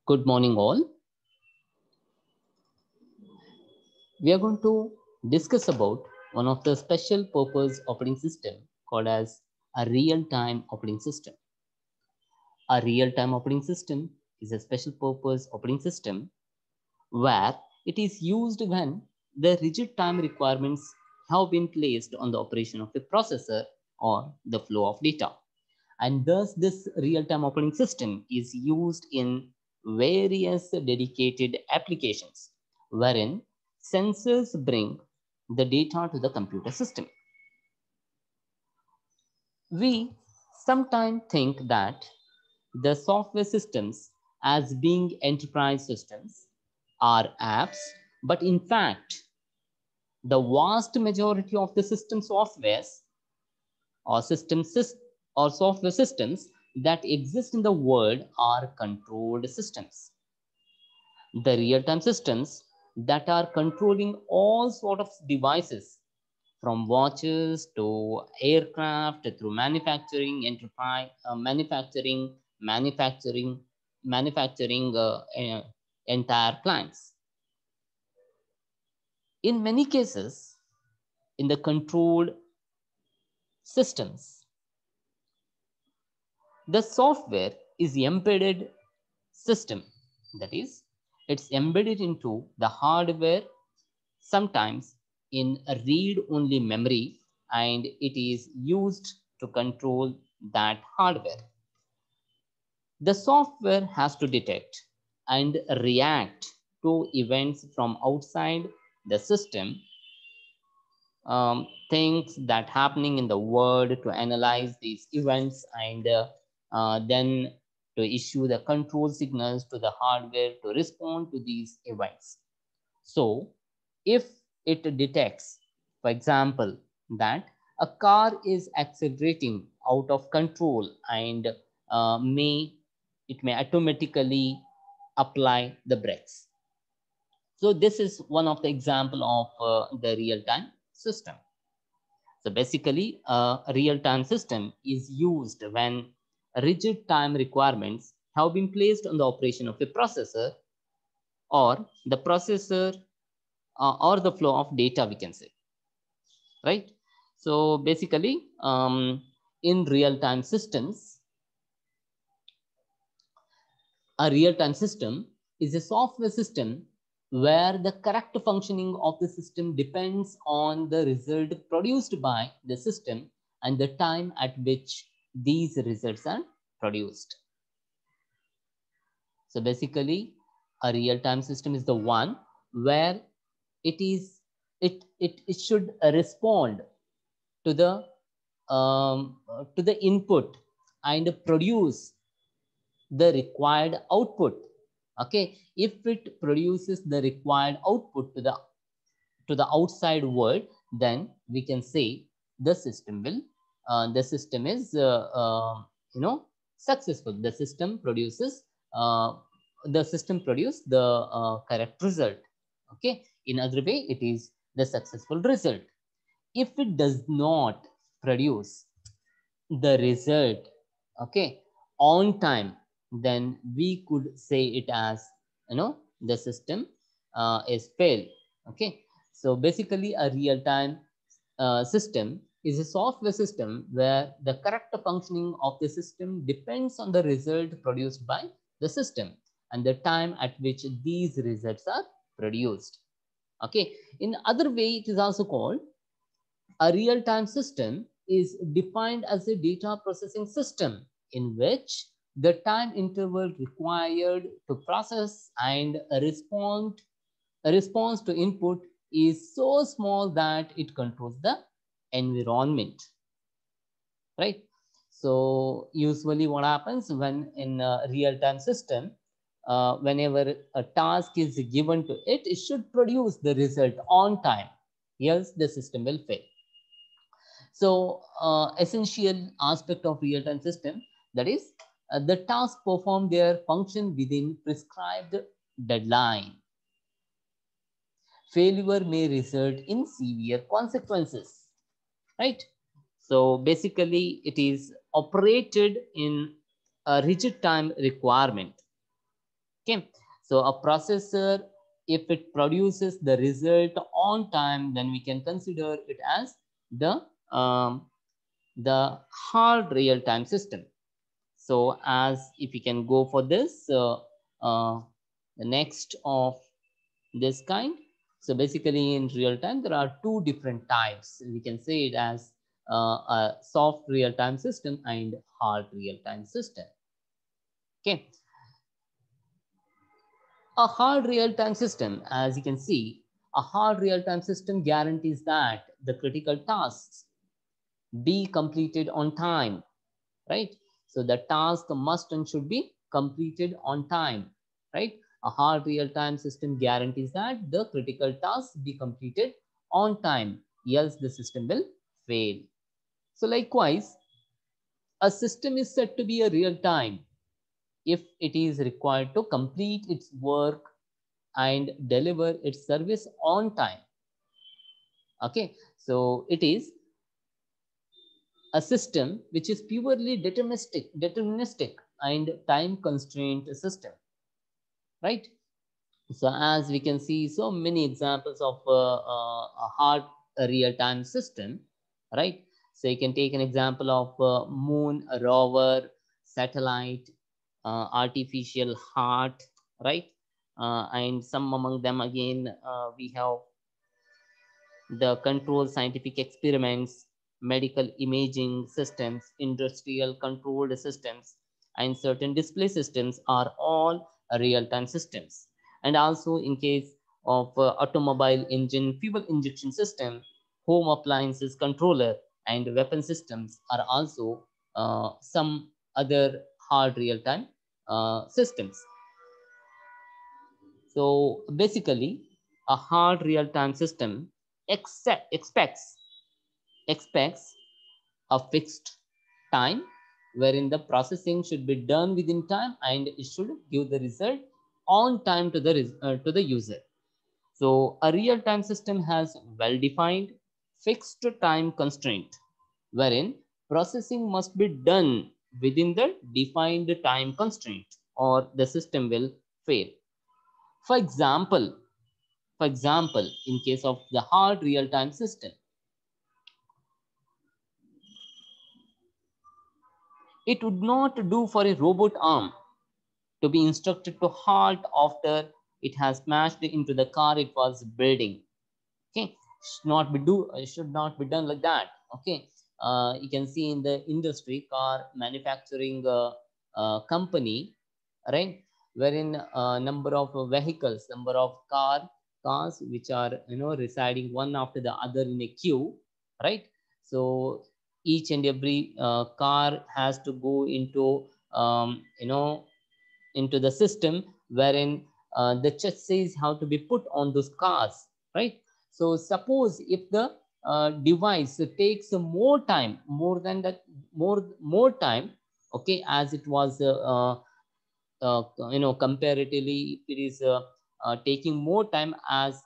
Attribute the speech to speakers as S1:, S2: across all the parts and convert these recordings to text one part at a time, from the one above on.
S1: Good morning, all. We are going to discuss about one of the special purpose operating system called as a real-time operating system. A real-time operating system is a special purpose operating system where it is used when the rigid time requirements have been placed on the operation of a processor or the flow of data. And thus, this real-time operating system is used in various dedicated applications wherein sensors bring the data to the computer system. We sometimes think that the software systems as being enterprise systems are apps, but in fact, the vast majority of the system softwares or or software systems that exist in the world are controlled systems. The real-time systems that are controlling all sort of devices from watches to aircraft through manufacturing, enterprise, manufacturing entire plants. In many cases, in the controlled systems, the software is embedded system, that is, it's embedded into the hardware, sometimes in a read-only memory, and it is used to control that hardware. The software has to detect and react to events from outside the system, things that happening in the world, to analyze these events and then to issue the control signals to the hardware to respond to these events. So if it detects, for example, that a car is accelerating out of control and it may automatically apply the brakes. So this is one of the example of the real-time system. So basically, a real-time system is used when rigid time requirements have been placed on the operation of a processor or the processor or the flow of data, we can say, right? So basically, in real-time systems, a real-time system is a software system where the correct functioning of the system depends on the result produced by the system and the time at which these results are produced. So basically, a real-time system is the one where it should respond to the input and produce the required output. Okay, if it produces the required output to the outside world, then we can say the system will the system is successful. The system produces the correct result. Okay, in other way, it is the successful result. If it does not produce the result, okay, on time, then we could say it as, the system is failed. Okay, so basically a real-time system is a software system where the correct functioning of the system depends on the result produced by the system and the time at which these results are produced. Okay, in other way, it is also called a real-time system is defined as a data processing system in which the time interval required to process and a response to input is so small that it controls the environment, right? So usually what happens when in a real-time system, whenever a task is given to it, it should produce the result on time, else the system will fail. So essential aspect of real-time system, that is the task perform their function within prescribed deadline. Failure may result in severe consequences, right? So basically it is operated in a rigid time requirement. Okay, so a processor, if it produces the result on time, then we can consider it as the um, the hard real-time system. So as if we can go for this, the next of this kind. So basically in real time, there are two different types. We can say it as a soft real-time system and hard real-time system. Okay. A hard real-time system, as you can see, a hard real-time system guarantees that the critical tasks be completed on time, right? So the task must and should be completed on time, right? A hard real-time system guarantees that the critical tasks be completed on time, else the system will fail. So likewise, a system is said to be a real time if it is required to complete its work and deliver its service on time. Okay, so it is a system which is purely deterministic and time constraint system, right? So as we can see, so many examples of a hard real-time system, right? So you can take an example of moon, a rover, satellite, artificial heart, right? And some among them again, we have the controlled scientific experiments, medical imaging systems, industrial controlled systems, and certain display systems are all real-time systems. And also in case of automobile engine fuel injection system, home appliances controller, and weapon systems are also some other hard real-time systems. So basically, a hard real-time system expects a fixed time wherein the processing should be done within time and it should give the result on time to the user. So a real-time system has well-defined fixed time constraint wherein processing must be done within the defined time constraint or the system will fail. For example, in case of the hard real-time system, it would not do for a robot arm to be instructed to halt after it has smashed into the car it was building. Okay, should not be done like that. Okay, you can see in the industry, car manufacturing company, right, wherein number of vehicles, number of cars which are residing one after the other in a queue, right? So each and every car has to go into into the system wherein the chassis have to be put on those cars, right? So suppose if the device takes more time, more than that, more time, okay, as it was comparatively it is taking more time as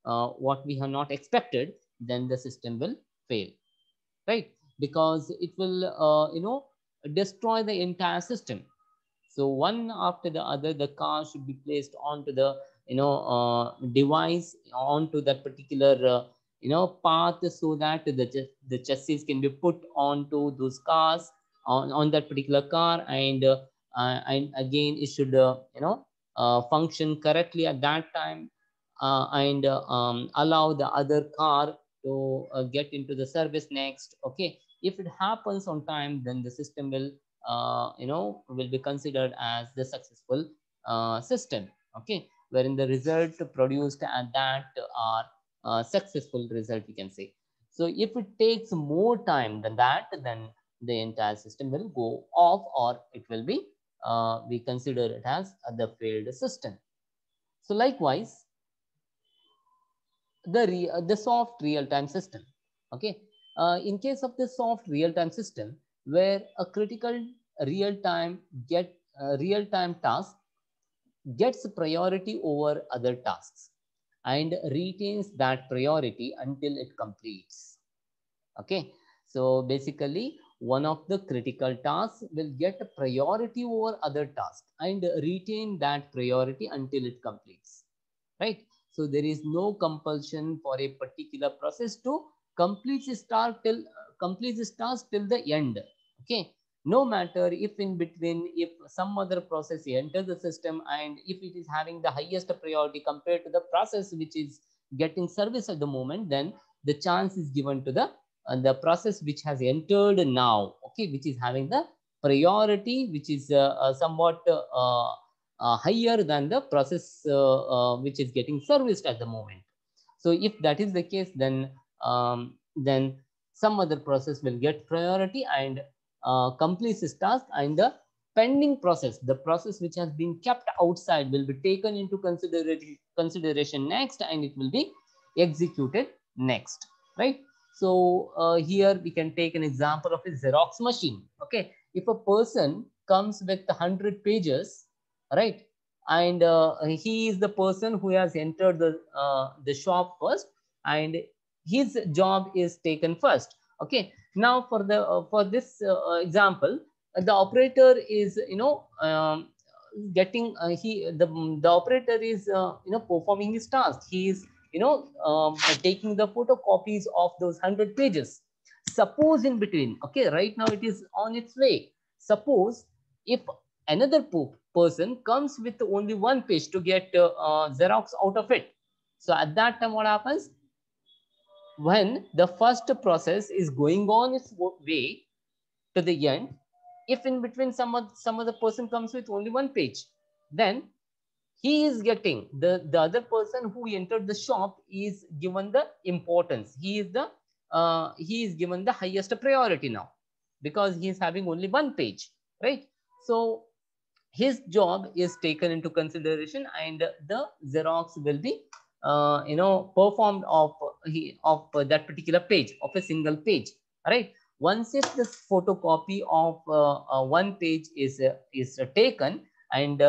S1: what we have not expected, then the system will fail, right? Because it will destroy the entire system. So one after the other, the car should be placed onto the device, onto that particular path, so that the chassis can be put onto those cars, on that particular car, and again it should function correctly at that time, and allow the other car to get into the service next. Okay, if it happens on time, then the system will be considered as the successful system. Okay, wherein the result produced at that are successful result, we can say. So if it takes more time than that, then the entire system will go off, or it will be we consider it as the failed system. So likewise, the soft real-time system. Okay, in case of the soft real-time system, where a critical real-time real-time task gets priority over other tasks and retains that priority until it completes. Okay, so basically one of the critical tasks will get priority over other tasks and retain that priority until it completes, right? So there is no compulsion for a particular process to complete its task till the end. Okay, no matter if in between, if some other process enters the system and if it is having the highest priority compared to the process which is getting service at the moment, then the chance is given to the process which has entered now, okay, which is having the priority which is somewhat higher than the process which is getting serviced at the moment. So if that is the case, then some other process will get priority and complete this task, and the pending process, the process which has been kept outside, will be taken into consideration next, and it will be executed next, right? So here we can take an example of a Xerox machine. Okay, if a person comes with 100 pages, right, and he is the person who has entered the shop first, and his job is taken first. Okay, now for this example, the operator is getting the operator is performing his task. He is taking the photocopies of those 100 pages. Suppose in between, okay, right now it is on its way. Suppose if another person comes with only one page to get Xerox out of it. So at that time, what happens? When the first process is going on its way to the end, if in between some other person comes with only one page, then he is getting the other person who entered the shop is given the importance. He is given the highest priority now, because he is having only one page, right? So his job is taken into consideration, and the Xerox will be performed of that particular page, of a single page, right? Once if this photocopy of one page is taken and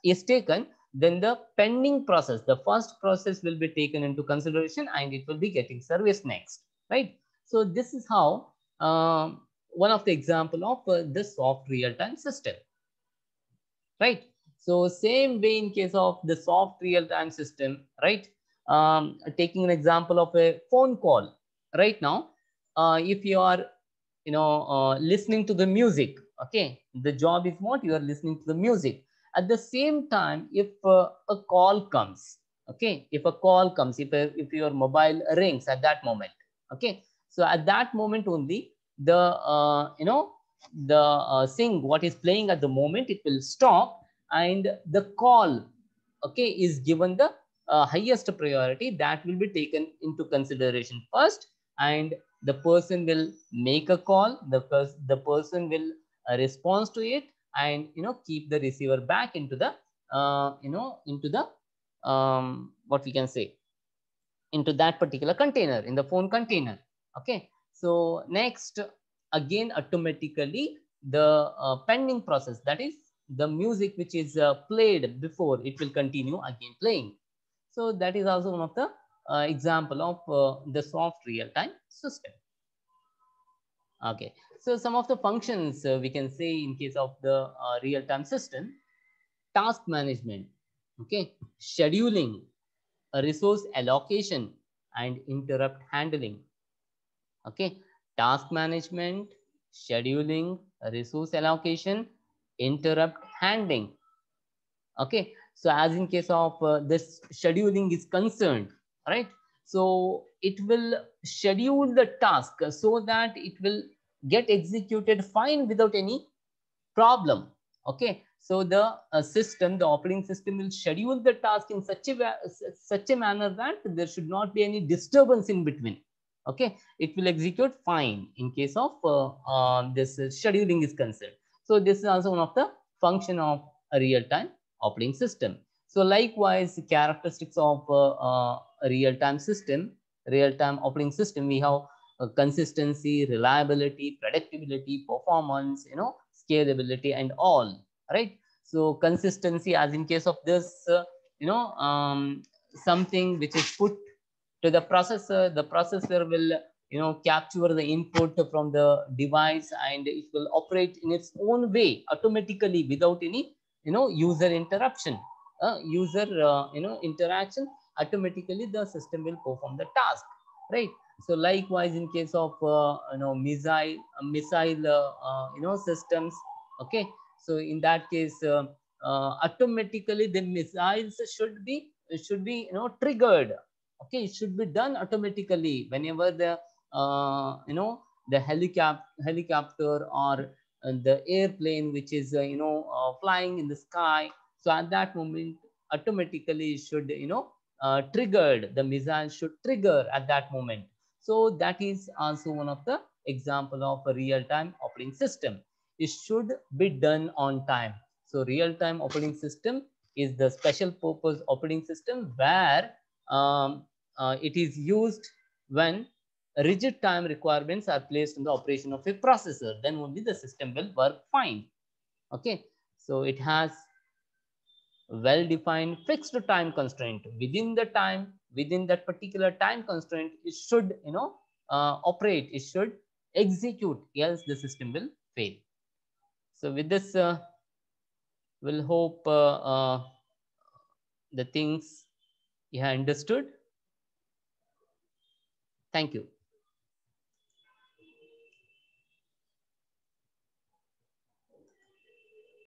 S1: is taken, then the pending process, the first process, will be taken into consideration, and it will be getting service next, right? So this is how one of the example of the soft real-time system, right? So same way in case of the soft real-time system, right? Taking an example of a phone call right now, if you are listening to the music, okay, the job is what? You are listening to the music. At the same time, if a call comes, okay, if a call comes, if your mobile rings at that moment, okay, so at that moment only, the sing what is playing at the moment, it will stop, and the call, okay, is given the highest priority. That will be taken into consideration first, and the person will make a call, the person will respond to it, and keep the receiver back into the what we can say, into that particular container, in the phone container. Okay, so next, again, automatically the pending process, that is the music which is played before, it will continue again playing. So that is also one of the example of the soft real-time system. Okay, so some of the functions we can say in case of the real-time system: task management, okay, scheduling, resource allocation, and interrupt handling. Okay, task management, scheduling, resource allocation, interrupt handling. Okay, so as in case of this scheduling is concerned, right? So it will schedule the task so that it will get executed fine without any problem. Okay, so the system, the operating system, will schedule the task in such a manner that there should not be any disturbance in between. Okay, it will execute fine in case of this scheduling is concerned. So this is also one of the function of a real-time operating system. So likewise, characteristics of a real-time system, real-time operating system, we have consistency, reliability, predictability, performance, scalability, and all, right? So consistency, as in case of this, something which is put to the processor will capture the input from the device, and it will operate in its own way automatically without any user interruption, user interaction. Automatically the system will perform the task, right? So likewise in case of missile systems. Okay, so in that case automatically the missiles should be triggered. Okay, it should be done automatically whenever the helicopter or the airplane which is flying in the sky. So at that moment automatically should triggered, the missile should trigger at that moment. So that is also one of the example of a real-time operating system. It should be done on time. So real-time operating system is the special purpose operating system where it is used when rigid time requirements are placed in the operation of a processor. Then only the system will work fine. Okay, so it has well-defined fixed time constraint. Within that particular time constraint, it should operate, it should execute, else the system will fail. So with this we'll hope the things you have understood. Thank you.